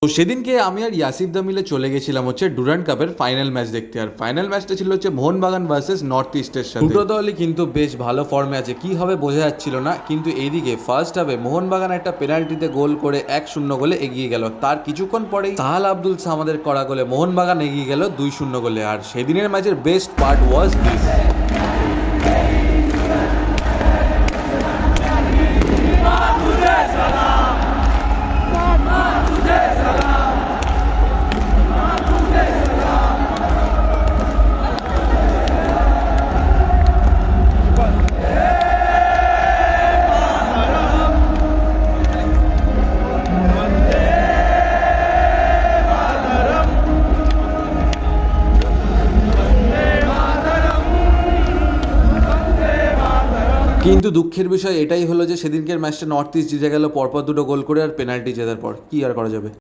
তো সেদিনকে আমি আর ইয়াসিফ দা মিলে চলে গেছিলাম হচ্ছে ডুরান্ড কাপের ফাইনাল ম্যাচ দেখতে। আর ফাইনাল ম্যাচটা ছিল হচ্ছে মোহনবাগান ভার্সেস নর্থ ইস্টের সাথে। দুটো দলই কিন্তু বেশ ভালো ফর্মে আছে, কি হবে বোঝা যাচ্ছিল না। কিন্তু এইদিকে ফার্স্ট হাফে মোহনবাগান একটা পেনাল্টিতে গোল করে 1-0 গোলে এগিয়ে গেল। তার কিছুক্ষণ পরেই সাহাল আব্দুল সামাদের করা গোলে মোহনবাগান এগিয়ে গেল 2-0 গোলে। আর সেদিনের ম্যাচের বেস্ট পার্ট ওয়াজ দিস। কিন্তু দুঃখের বিষয় এটাই হলো যে সেদিনকের ম্যাচটা নর্থ ইস্ট জিতে গেল পরপর দুটো গোল করে আর পেনাল্টি জেতার পর। কি আর করা যাবে।